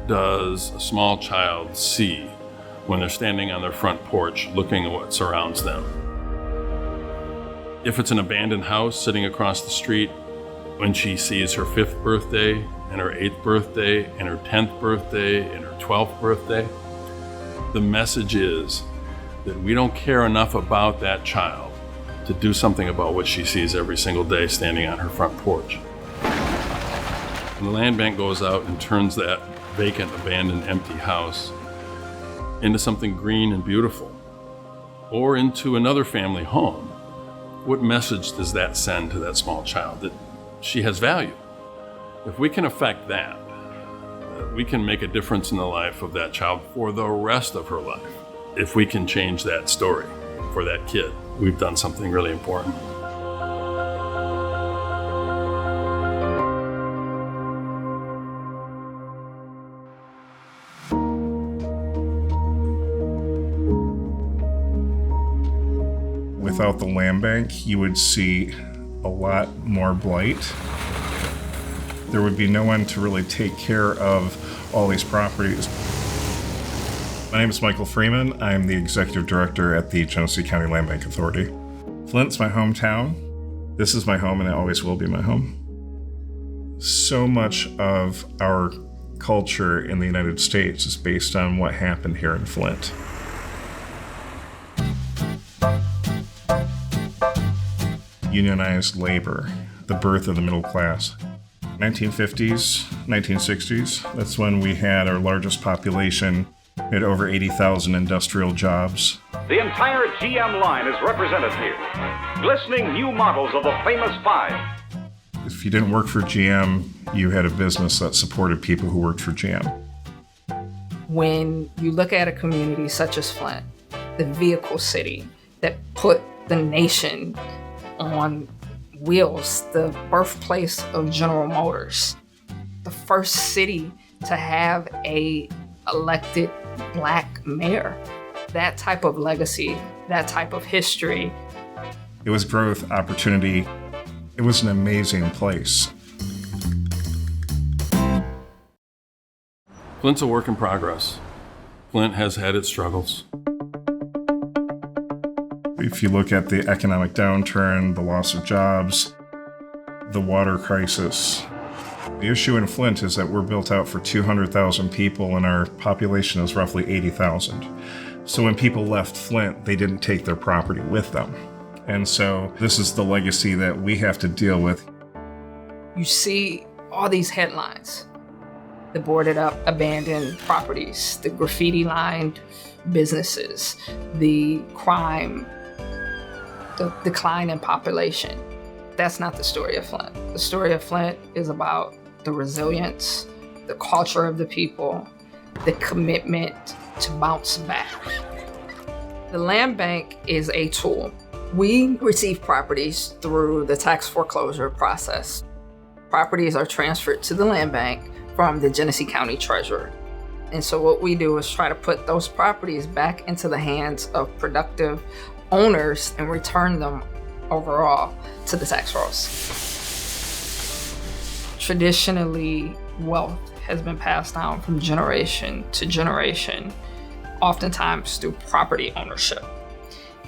does a small child see when they're standing on their front porch looking at what surrounds them? If it's an abandoned house sitting across the street, when she sees her 5th birthday and her 8th birthday and her 10th birthday and her 12th birthday, the message is that we don't care enough about that child to do something about what she sees every single day standing on her front porch. And the land bank goes out and turns that vacant, abandoned, empty house into something green and beautiful, or into another family home. What message does that send to that small child? That she has value. If we can affect that, we can make a difference in the life of that child for the rest of her life. If we can change that story for that kid, we've done something really important. Without the land bank, you would see a lot more blight. There would be no one to really take care of all these properties. My name is Michael Freeman. I'm the Executive Director at the Genesee County Land Bank Authority. Flint's my hometown. This is my home and it always will be my home. So much of our culture in the United States is based on what happened here in Flint. Unionized labor, the birth of the middle class. 1950s, 1960s, that's when we had our largest population. We had over 80,000 industrial jobs. The entire GM line is represented here. Glistening new models of the famous 5. If you didn't work for GM, you had a business that supported people who worked for GM. When you look at a community such as Flint, the vehicle city that put the nation on wheels, the birthplace of General Motors, the first city to have a elected Black mayor, that type of legacy, that type of history. It was growth, opportunity. It was an amazing place. Flint's a work in progress. Flint has had its struggles. If you look at the economic downturn, the loss of jobs, the water crisis, the issue in Flint is that we're built out for 200,000 people and our population is roughly 80,000. So when people left Flint, they didn't take their property with them. And so this is the legacy that we have to deal with. You see all these headlines, the boarded up, abandoned properties, the graffiti-lined businesses, the crime, the decline in population. That's not the story of Flint. The story of Flint is about the resilience, the culture of the people, the commitment to bounce back. The land bank is a tool. We receive properties through the tax foreclosure process. Properties are transferred to the land bank from the Genesee County Treasurer. And so what we do is try to put those properties back into the hands of productive owners and return them overall to the tax rolls. Traditionally, wealth has been passed down from generation to generation, oftentimes through property ownership.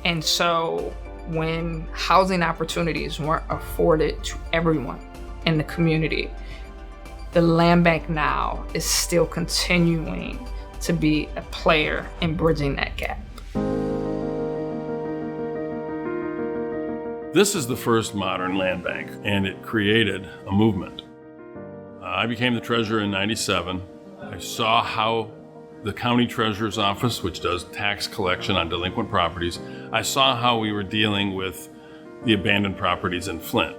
And so when housing opportunities weren't afforded to everyone in the community, the land bank now is still continuing to be a player in bridging that gap. This is the first modern land bank, and it created a movement. I became the treasurer in '97. I saw how the county treasurer's office, which does tax collection on delinquent properties, I saw how we were dealing with the abandoned properties in Flint.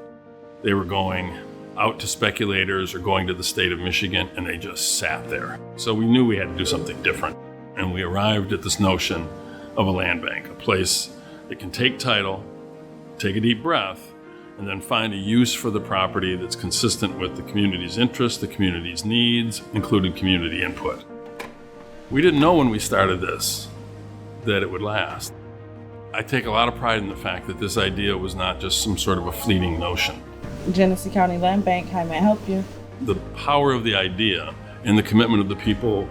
They were going out to speculators or going to the state of Michigan, and they just sat there. So we knew we had to do something different. And we arrived at this notion of a land bank, a place that can take title, take a deep breath, and then find a use for the property that's consistent with the community's interests, the community's needs, including community input. We didn't know when we started this that it would last. I take a lot of pride in the fact that this idea was not just some sort of a fleeting notion. Genesee County Land Bank, how may I help you? The power of the idea and the commitment of the people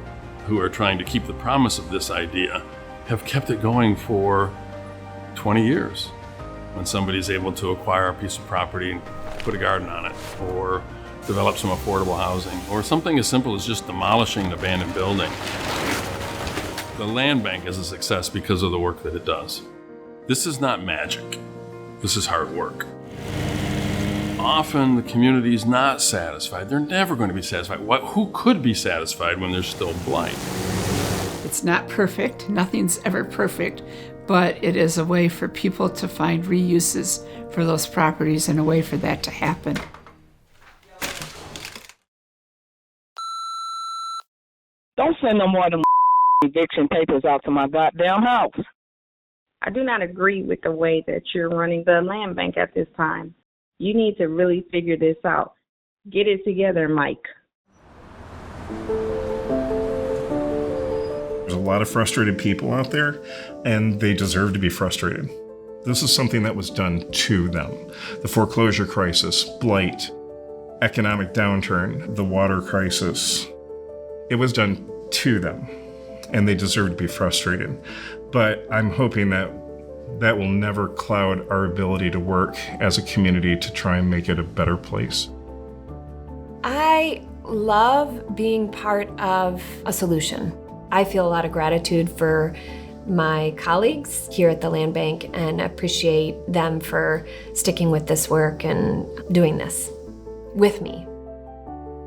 who are trying to keep the promise of this idea have kept it going for 20 years. When somebody's able to acquire a piece of property and put a garden on it, or develop some affordable housing, or something as simple as just demolishing an abandoned building. The land bank is a success because of the work that it does. This is not magic. This is hard work. Often the community is not satisfied. They're never going to be satisfied. Who could be satisfied when there's still blight? It's not perfect. Nothing's ever perfect, but it is a way for people to find reuses for those properties and a way for that to happen. Don't send no more of them eviction papers out to my goddamn house. I do not agree with the way that you're running the land bank at this time. You need to really figure this out. Get it together, Mike. There's a lot of frustrated people out there, and they deserve to be frustrated. This is something that was done to them. The foreclosure crisis, blight, economic downturn, the water crisis. It was done to them, and they deserve to be frustrated. But I'm hoping that that will never cloud our ability to work as a community to try and make it a better place. I love being part of a solution. I feel a lot of gratitude for my colleagues here at the Land Bank and appreciate them for sticking with this work and doing this with me.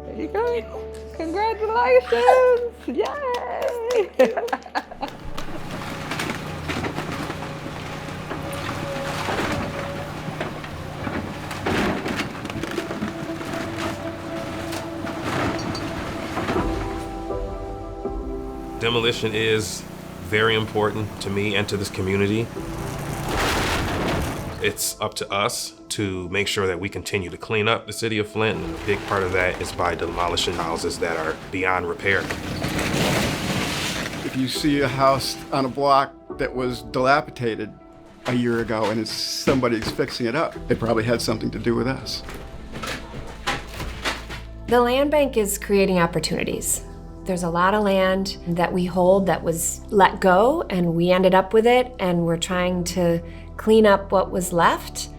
There you go. Congratulations! Yay! Demolition is very important to me and to this community. It's up to us to make sure that we continue to clean up the city of Flint, and a big part of that is by demolishing houses that are beyond repair. If you see a house on a block that was dilapidated a year ago and it's somebody's fixing it up, it probably had something to do with us. The Land Bank is creating opportunities. There's a lot of land that we hold that was let go, and we ended up with it, and we're trying to clean up what was left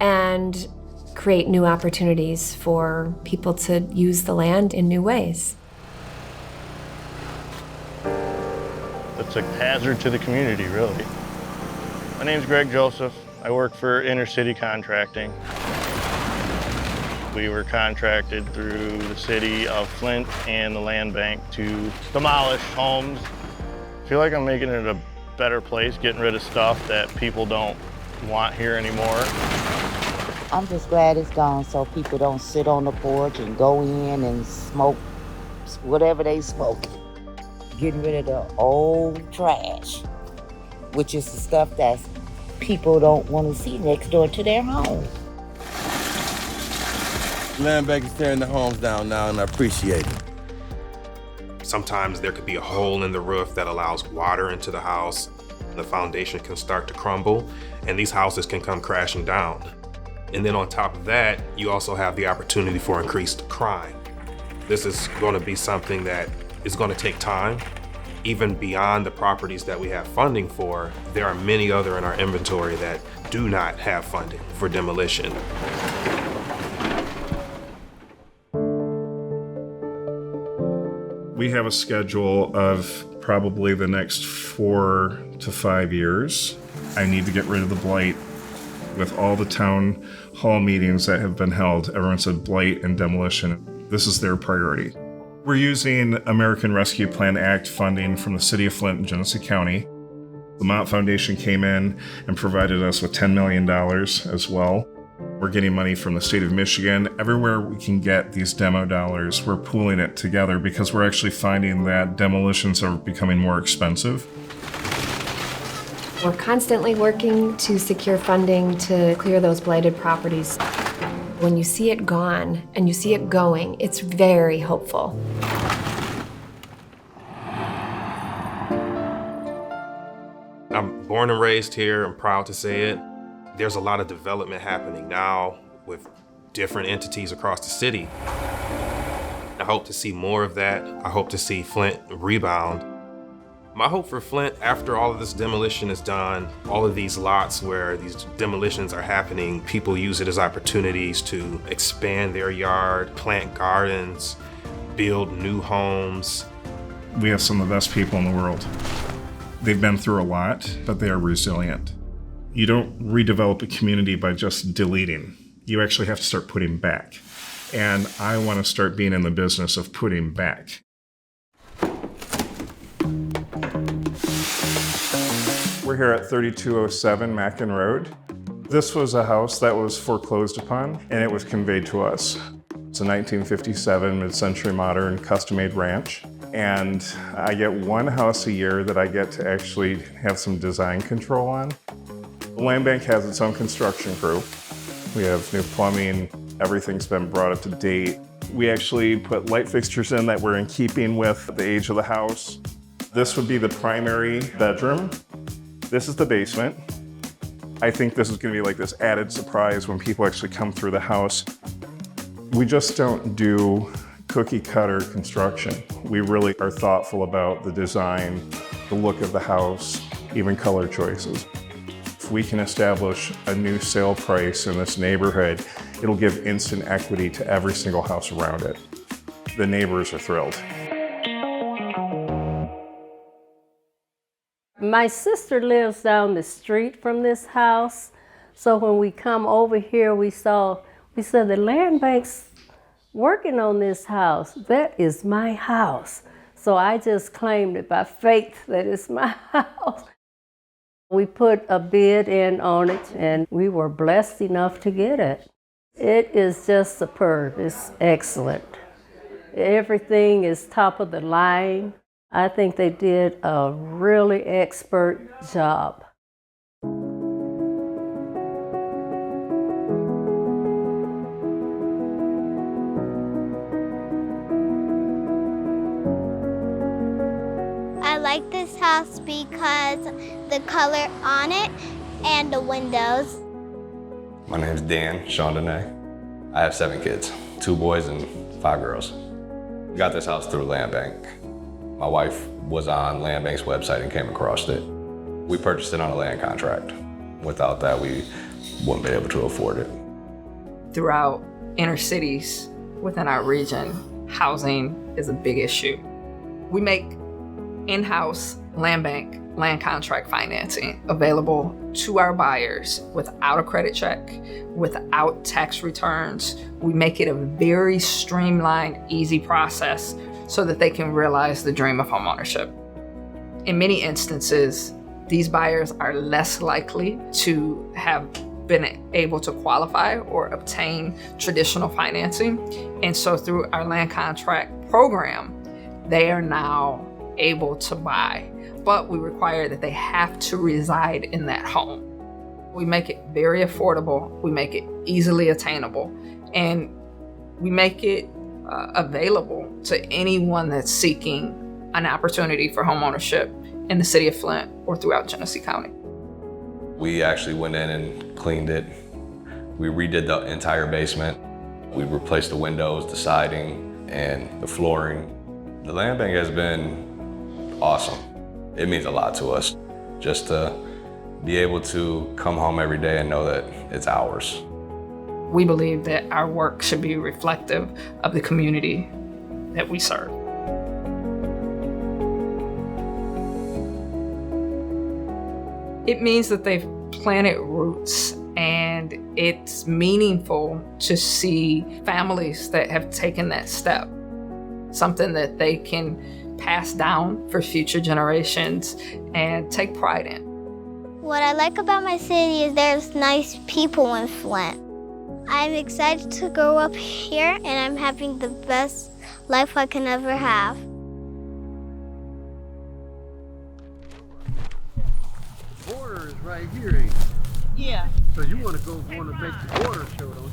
and create new opportunities for people to use the land in new ways. It's a hazard to the community, really. My name's Greg Joseph. I work for Inner City Contracting. We were contracted through the city of Flint and the Land Bank to demolish homes. I feel like I'm making it a better place, getting rid of stuff that people don't want here anymore. I'm just glad it's gone so people don't sit on the porch and go in and smoke whatever they smoke. Getting rid of the old trash, which is the stuff that people don't want to see next door to their home. Land Bank is tearing the homes down now, and I appreciate it. Sometimes there could be a hole in the roof that allows water into the house. The foundation can start to crumble, and these houses can come crashing down. And then on top of that, you also have the opportunity for increased crime. This is going to be something that is going to take time. Even beyond the properties that we have funding for, there are many other in our inventory that do not have funding for demolition. We have a schedule of probably the next 4 to 5 years. I need to get rid of the blight. With all the town hall meetings that have been held, everyone said blight and demolition. This is their priority. We're using American Rescue Plan Act funding from the city of Flint and Genesee County. The Mott Foundation came in and provided us with $10 million as well. We're getting money from the state of Michigan. Everywhere we can get these demo dollars, we're pooling it together because we're actually finding that demolitions are becoming more expensive. We're constantly working to secure funding to clear those blighted properties. When you see it gone and you see it going, it's very hopeful. I'm born and raised here. I'm proud to say it. There's a lot of development happening now with different entities across the city. I hope to see more of that. I hope to see Flint rebound. My hope for Flint, after all of this demolition is done, all of these lots where these demolitions are happening, people use it as opportunities to expand their yard, plant gardens, build new homes. We have some of the best people in the world. They've been through a lot, but they are resilient. You don't redevelop a community by just deleting. You actually have to start putting back. And I want to start being in the business of putting back. We're here at 3207 Mackin Road. This was a house that was foreclosed upon, and it was conveyed to us. It's a 1957 mid-century modern custom-made ranch. And I get one house a year that I get to actually have some design control on. The land bank has its own construction crew. We have new plumbing, everything's been brought up to date. We actually put light fixtures in that were in keeping with the age of the house. This would be the primary bedroom. This is the basement. I think this is gonna be like this added surprise when people actually come through the house. We just don't do cookie cutter construction. We really are thoughtful about the design, the look of the house, even color choices. If we can establish a new sale price in this neighborhood, it'll give instant equity to every single house around it. The neighbors are thrilled. My sister lives down the street from this house, so when we come over here, we said the land bank's working on this house. That is my house. So I just claimed it by faith that it's my house. We put a bid in on it, and we were blessed enough to get it. It is just superb. It's excellent. Everything is top of the line. I think they did a really expert job. I like this house because the color on it and the windows. My name's Dan Chandonnet. I have 7 kids, 2 boys and 5 girls. Got this house through Land Bank. My wife was on Land Bank's website and came across it. We purchased it on a land contract. Without that, we wouldn't be able to afford it. Throughout inner cities within our region, housing is a big issue. We make in-house land bank land contract financing available to our buyers without a credit check, without tax returns. We make it a very streamlined, easy process so that they can realize the dream of homeownership. In many instances, these buyers are less likely to have been able to qualify or obtain traditional financing. And so through our land contract program, they are now able to buy, but we require that they have to reside in that home. We make it very affordable, we make it easily attainable, and we make it available to anyone that's seeking an opportunity for homeownership in the city of Flint or throughout Genesee County. We actually went in and cleaned it. We redid the entire basement. We replaced the windows, the siding, and the flooring. The land bank has been awesome. It means a lot to us just to be able to come home every day and know that it's ours. We believe that our work should be reflective of the community that we serve. It means that they've planted roots, and it's meaningful to see families that have taken that step, something that they can pass down for future generations and take pride in. What I like about my city is there's nice people in Flint. I'm excited to grow up here, and I'm having the best life I can ever have. The border is right here, ain't it? Yeah. So you want to make the border show, don't you?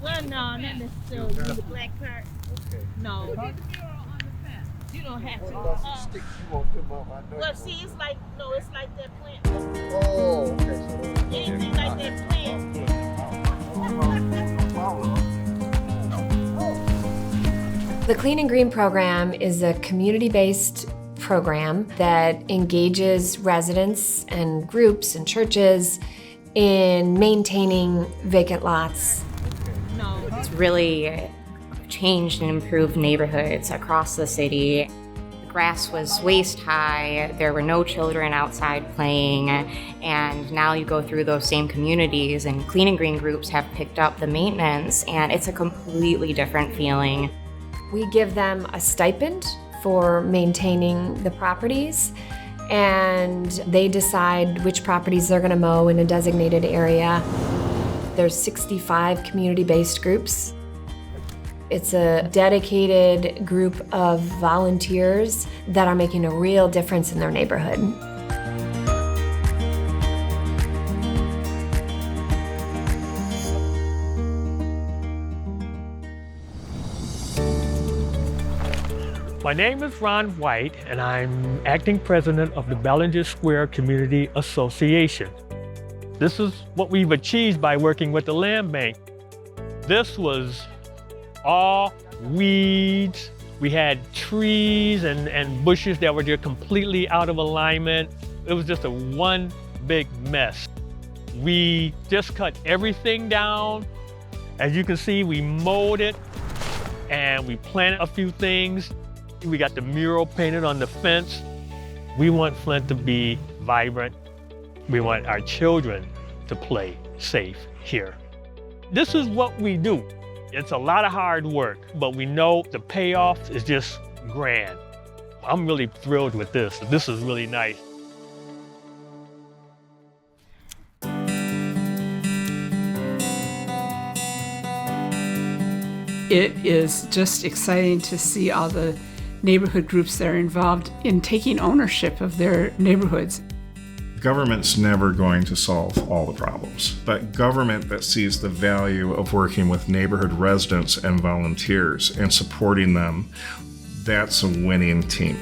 Well, no, not necessarily. You need the black card. Okay. No. You don't have to. Sticks you want them up, I know. Well, see, it's like that plant. Oh, okay. So anything like that plant. The Clean and Green program is a community-based program that engages residents and groups and churches in maintaining vacant lots. It's really changed and improved neighborhoods across the city. The grass was waist high, there were no children outside playing, and now you go through those same communities and Clean and Green groups have picked up the maintenance, and it's a completely different feeling. We give them a stipend for maintaining the properties, and they decide which properties they're going to mow in a designated area. There's 65 community-based groups. It's a dedicated group of volunteers that are making a real difference in their neighborhood. My name is Ron White, and I'm acting president of the Bellinger Square Community Association. This is what we've achieved by working with the land bank. This was all weeds. We had trees and bushes that were just completely out of alignment. It was just a one big mess. We just cut everything down. As you can see, we mowed it and we planted a few things. We got the mural painted on the fence. We want Flint to be vibrant. We want our children to play safe here. This is what we do. It's a lot of hard work, but we know the payoff is just grand. I'm really thrilled with this. This is really nice. It is just exciting to see all the neighborhood groups that are involved in taking ownership of their neighborhoods. Government's never going to solve all the problems, but government that sees the value of working with neighborhood residents and volunteers and supporting them, that's a winning team.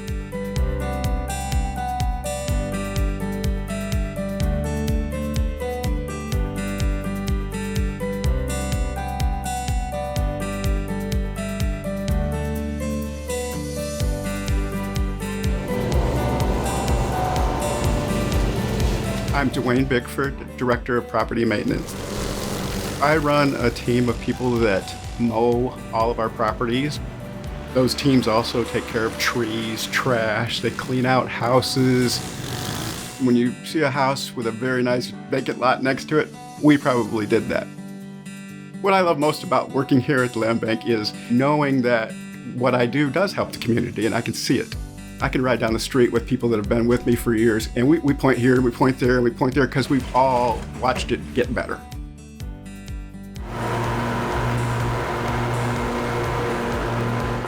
I'm Dwayne Bickford, Director of Property Maintenance. I run a team of people that mow all of our properties. Those teams also take care of trees, trash, they clean out houses. When you see a house with a very nice vacant lot next to it, we probably did that. What I love most about working here at the Land Bank is knowing that what I do does help the community and I can see it. I can ride down the street with people that have been with me for years, and we point here, we point there, and we point there because we've all watched it get better.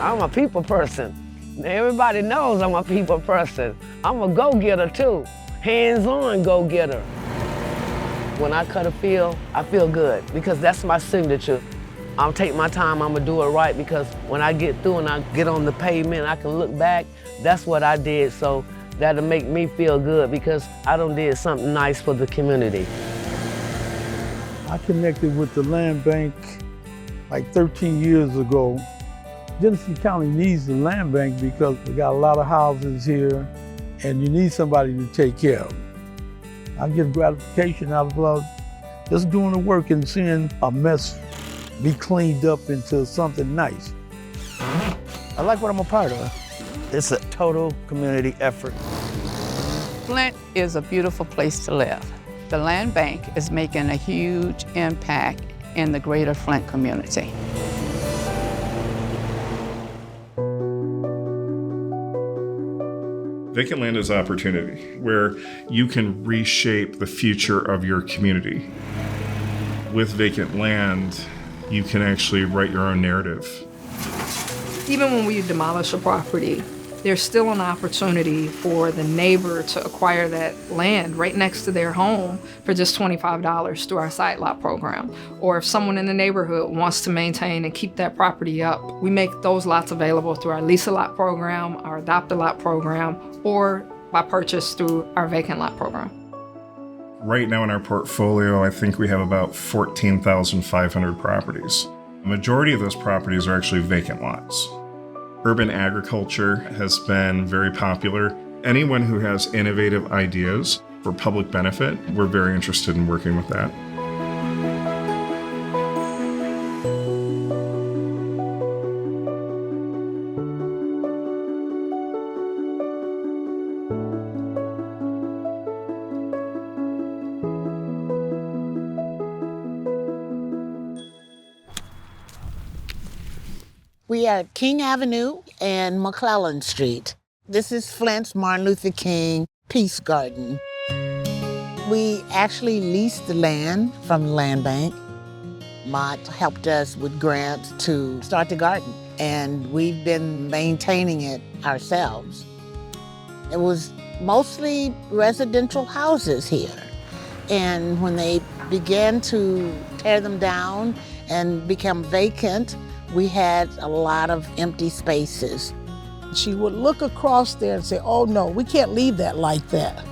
I'm a people person. Everybody knows I'm a people person. I'm a go-getter too, hands-on go-getter. When I cut a field, I feel good because that's my signature. I'll take my time, I'm gonna do it right because when I get through and I get on the pavement, I can look back, that's what I did, so that'll make me feel good because I done did something nice for the community. I connected with the land bank like 13 years ago. Genesee County needs the land bank because we got a lot of houses here and you need somebody to take care of them. I get gratification out of just doing the work and seeing a mess be cleaned up into something nice. I like what I'm a part of. It's a total community effort. Flint is a beautiful place to live. The land bank is making a huge impact in the greater Flint community. Vacant land is opportunity, where you can reshape the future of your community. With vacant land, you can actually write your own narrative. Even when we demolish a property, there's still an opportunity for the neighbor to acquire that land right next to their home for just $25 through our side lot program. Or if someone in the neighborhood wants to maintain and keep that property up, we make those lots available through our lease a lot program, our adopt a lot program, or by purchase through our vacant lot program. Right now in our portfolio, I think we have about 14,500 properties. The majority of those properties are actually vacant lots. Urban agriculture has been very popular. Anyone who has innovative ideas for public benefit, we're very interested in working with that. We are at King Avenue and McClellan Street. This is Flint's Martin Luther King Peace Garden. We actually leased the land from the land bank. Mott helped us with grants to start the garden, and we've been maintaining it ourselves. It was mostly residential houses here, and when they began to tear them down and become vacant, we had a lot of empty spaces. She would look across there and say, oh no, we can't leave that like that.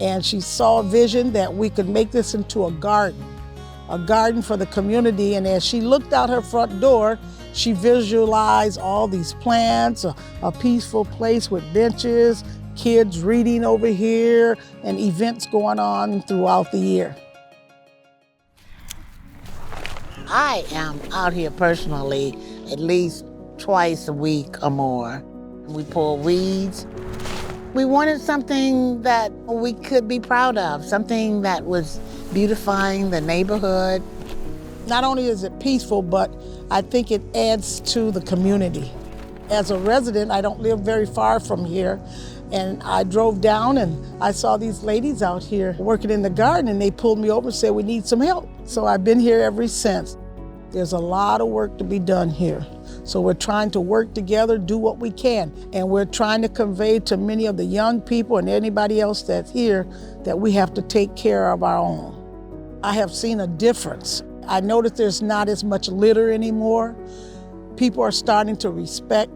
And she saw a vision that we could make this into a garden for the community. And as she looked out her front door, she visualized all these plants, a peaceful place with benches, kids reading over here, and events going on throughout the year. I am out here personally at least twice a week or more. We pull weeds. We wanted something that we could be proud of, something that was beautifying the neighborhood. Not only is it peaceful, but I think it adds to the community. As a resident, I don't live very far from here, and I drove down and I saw these ladies out here working in the garden, and they pulled me over and said, we need some help. So I've been here ever since. There's a lot of work to be done here. So we're trying to work together, do what we can. And we're trying to convey to many of the young people and anybody else that's here that we have to take care of our own. I have seen a difference. I noticed there's not as much litter anymore. People are starting to respect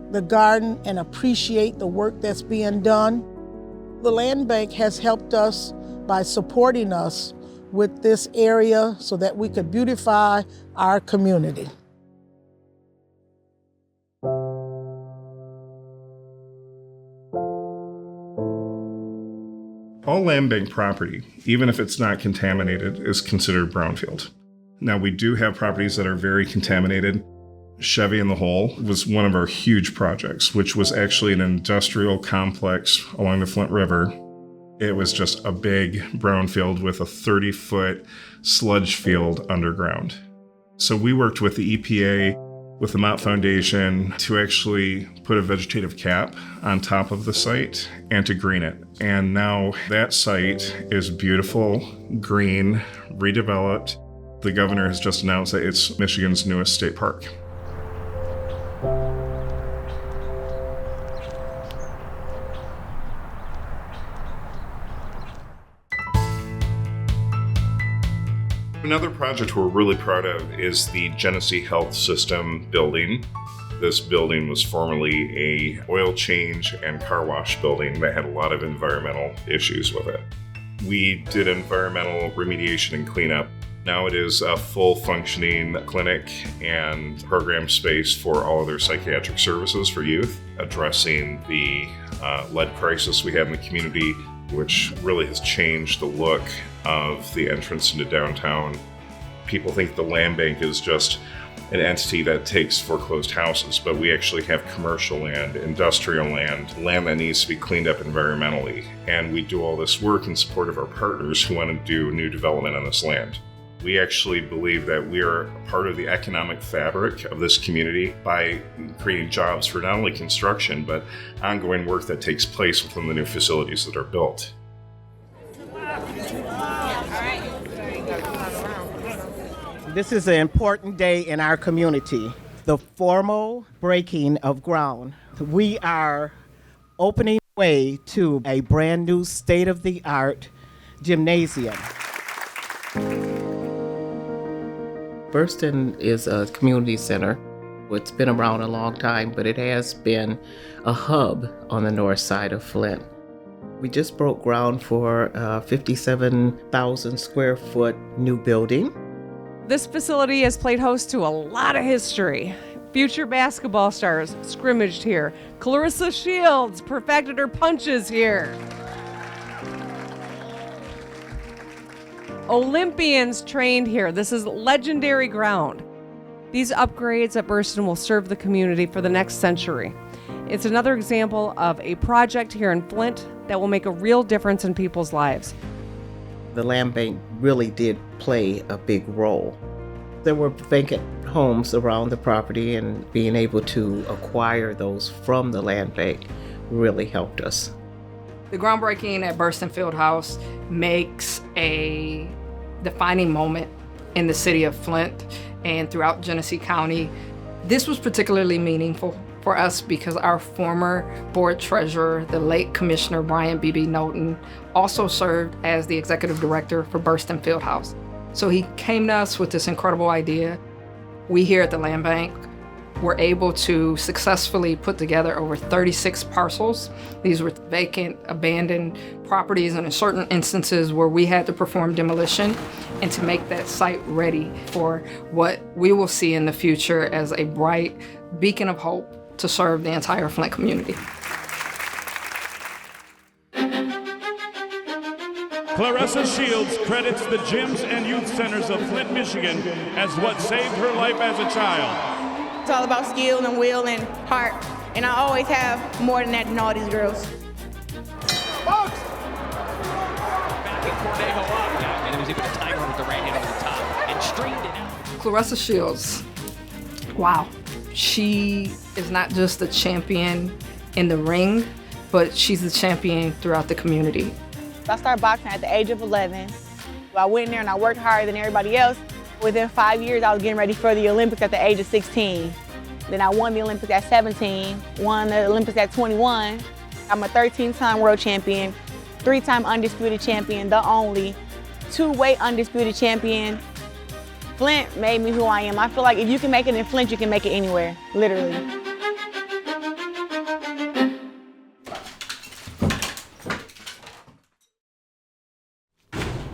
the garden and appreciate the work that's being done. The Land Bank has helped us by supporting us with this area so that we could beautify our community. All land bank property, even if it's not contaminated, is considered brownfield. Now, we do have properties that are very contaminated. Chevy in the Hole was one of our huge projects, which was actually an industrial complex along the Flint River. It was just a big brownfield with a 30-foot sludge field underground. So we worked with the EPA, with the Mott Foundation, to actually put a vegetative cap on top of the site and to green it. And now that site is beautiful, green, redeveloped. The governor has just announced that it's Michigan's newest state park. Another project we're really proud of is the Genesee Health System building. This building was formerly a oil change and car wash building that had a lot of environmental issues with it. We did environmental remediation and cleanup. Now it is a full functioning clinic and program space for all of their psychiatric services for youth, addressing the lead crisis we have in the community, which really has changed the look of the entrance into downtown. People think the land bank is just an entity that takes foreclosed houses, but we actually have commercial land, industrial land, land that needs to be cleaned up environmentally. And we do all this work in support of our partners who want to do new development on this land. We actually believe that we are a part of the economic fabric of this community by creating jobs for not only construction, but ongoing work that takes place within the new facilities that are built. This is an important day in our community, the formal breaking of ground. We are opening way to a brand new state-of-the-art gymnasium. Burston is a community center. It's been around a long time, but it has been a hub on the north side of Flint. We just broke ground for a 57,000 square foot new building. This facility has played host to a lot of history. Future basketball stars scrimmaged here. Clarissa Shields perfected her punches here. Olympians trained here. This is legendary ground. These upgrades at Burston will serve the community for the next century. It's another example of a project here in Flint that will make a real difference in people's lives. The land bank really did play a big role. There were vacant homes around the property, and being able to acquire those from the land bank really helped us. The groundbreaking at Burston Fieldhouse makes a defining moment in the city of Flint and throughout Genesee County. This was particularly meaningful for us because our former board treasurer, the late Commissioner Brian B.B. Knowlton, also served as the executive director for Burston Fieldhouse. So he came to us with this incredible idea. We here at the Land Bank were able to successfully put together over 36 parcels. These were vacant, abandoned properties, and in certain instances where we had to perform demolition and to make that site ready for what we will see in the future as a bright beacon of hope to serve the entire Flint community. Clarissa Shields credits the gyms and youth centers of Flint, Michigan as what saved her life as a child. It's all about skill and will and heart, and I always have more than that than all these girls. Back at Cornejo up, and he was able to time her with the right hand over the top and straightened it out. Clarissa Shields, wow. She is not just a champion in the ring, but she's a champion throughout the community. I started boxing at the age of 11. I went in there and I worked harder than everybody else. Within 5 years, I was getting ready for the Olympics at the age of 16. Then I won the Olympics at 17, won the Olympics at 21. I'm a 13-time world champion, 3-time undisputed champion, the only, 2-weight undisputed champion. Flint made me who I am. I feel like if you can make it in Flint, you can make it anywhere, literally.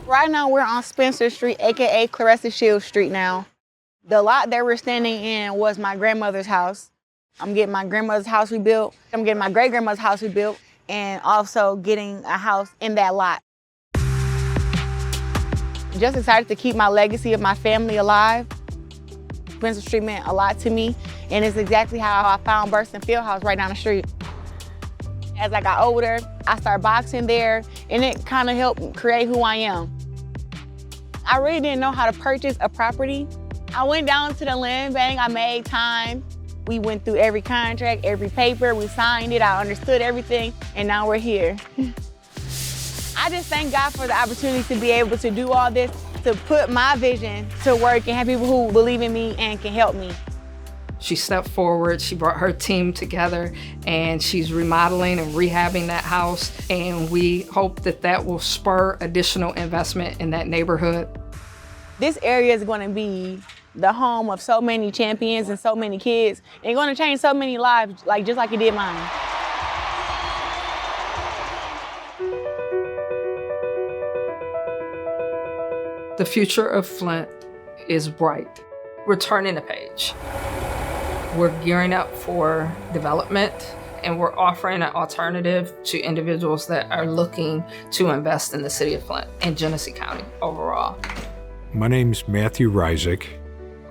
Right now, we're on Spencer Street, AKA Clarissa Shields Street now. The lot that we're standing in was my grandmother's house. I'm getting my grandmother's house rebuilt. I'm getting my great-grandmother's house rebuilt, and also getting a house in that lot. Just excited to keep my legacy of my family alive. Spencer Street meant a lot to me, and it's exactly how I found Burston Fieldhouse right down the street. As I got older, I started boxing there, and it kind of helped create who I am. I really didn't know how to purchase a property. I went down to the land bank, I made time. We went through every contract, every paper, we signed it, I understood everything, and now we're here. I just thank God for the opportunity to be able to do all this, to put my vision to work and have people who believe in me and can help me. She stepped forward, she brought her team together, and she's remodeling and rehabbing that house. And we hope that that will spur additional investment in that neighborhood. This area is going to be the home of so many champions and so many kids. And going to change so many lives, just like it did mine. The future of Flint is bright. We're turning the page. We're gearing up for development, and we're offering an alternative to individuals that are looking to invest in the city of Flint and Genesee County overall. My name's Matthew Reisig.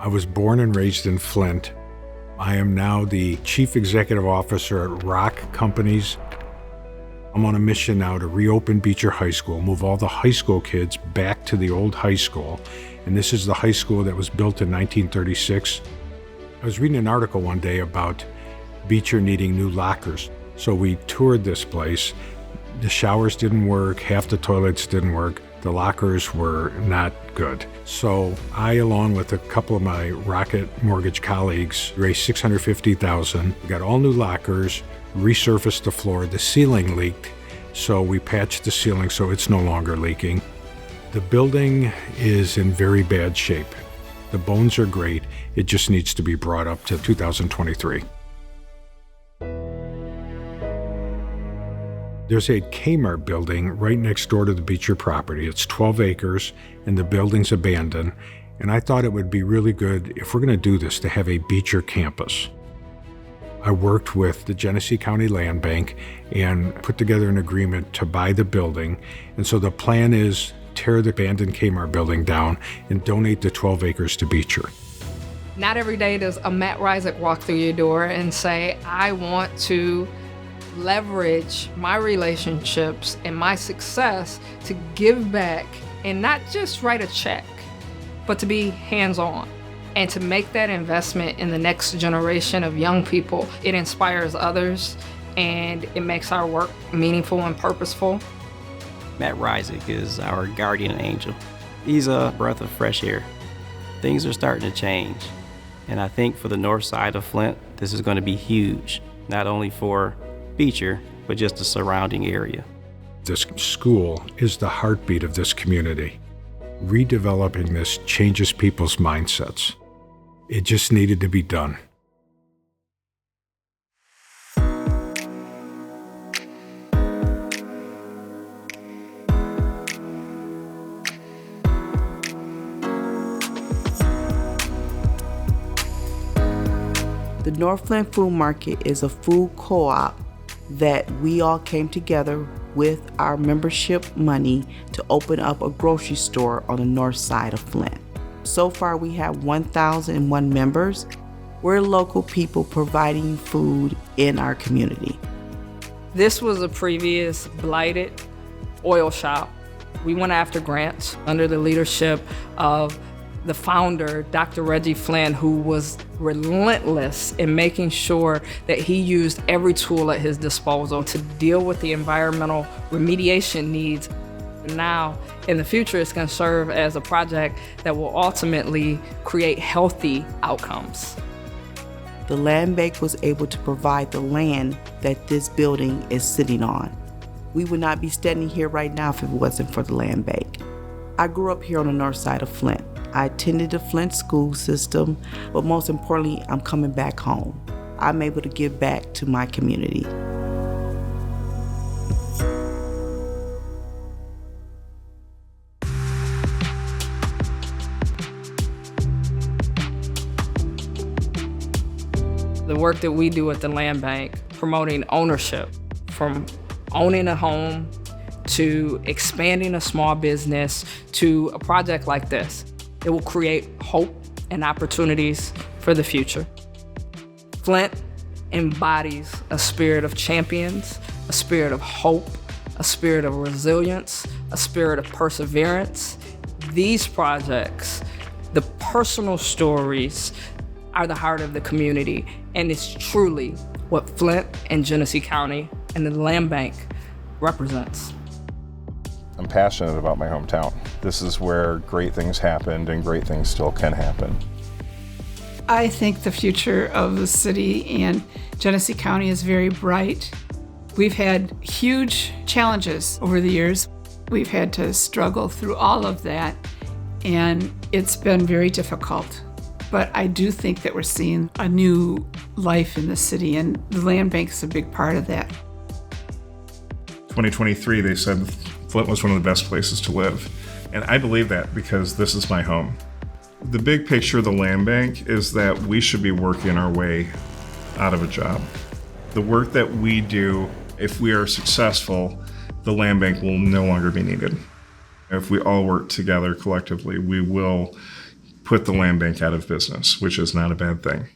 I was born and raised in Flint. I am now the Chief Executive Officer at Rock Companies. I'm on a mission now to reopen Beecher High School, move all the high school kids back to the old high school. And this is the high school that was built in 1936. I was reading an article one day about Beecher needing new lockers. So we toured this place. The showers didn't work, half the toilets didn't work, the lockers were not good. So I, along with a couple of my Rocket Mortgage colleagues, raised $650,000, got all new lockers, resurfaced the floor. The ceiling leaked, so we patched the ceiling so it's no longer leaking. The building is in very bad shape. The bones are great, it just needs to be brought up to 2023. There's a Kmart building right next door to the Beecher property. It's 12 acres and the building's abandoned. And I thought it would be really good, if we're going to do this, to have a Beecher campus. I worked with the Genesee County Land Bank and put together an agreement to buy the building. And so the plan is tear the abandoned Kmart building down and donate the 12 acres to Beecher. Not every day does a Matt Rizik walk through your door and say, I want to leverage my relationships and my success to give back and not just write a check, but to be hands-on and to make that investment in the next generation of young people. It inspires others and it makes our work meaningful and purposeful. Matt Rizik is our guardian angel. He's a breath of fresh air. Things are starting to change. And I think for the north side of Flint, this is going to be huge, not only for Beecher, but just the surrounding area. This school is the heartbeat of this community. Redeveloping this changes people's mindsets. It just needed to be done. The North Flint Food Market is a food co-op that we all came together with our membership money to open up a grocery store on the north side of Flint. So far we have 1,001 members. We're local people providing food in our community. This was a previous blighted oil shop. We went after grants under the leadership of the founder, Dr. Reggie Flynn, who was relentless in making sure that he used every tool at his disposal to deal with the environmental remediation needs. Now, in the future, it's going to serve as a project that will ultimately create healthy outcomes. The land bank was able to provide the land that this building is sitting on. We would not be standing here right now if it wasn't for the land bank. I grew up here on the north side of Flint. I attended the Flint school system, but most importantly, I'm coming back home. I'm able to give back to my community. The work that we do at the land bank, promoting ownership, from owning a home to expanding a small business to a project like this. It will create hope and opportunities for the future. Flint embodies a spirit of champions, a spirit of hope, a spirit of resilience, a spirit of perseverance. These projects, the personal stories, are the heart of the community, and it's truly what Flint and Genesee County and the land bank represents. I'm passionate about my hometown. This is where great things happened and great things still can happen. I think the future of the city and Genesee County is very bright. We've had huge challenges over the years. We've had to struggle through all of that, and it's been very difficult. But I do think that we're seeing a new life in the city, and the land bank is a big part of that. 2023, they said Flint was one of the best places to live. And I believe that because this is my home. The big picture of the land bank is that we should be working our way out of a job. The work that we do, if we are successful, the land bank will no longer be needed. If we all work together collectively, we will put the land bank out of business, which is not a bad thing.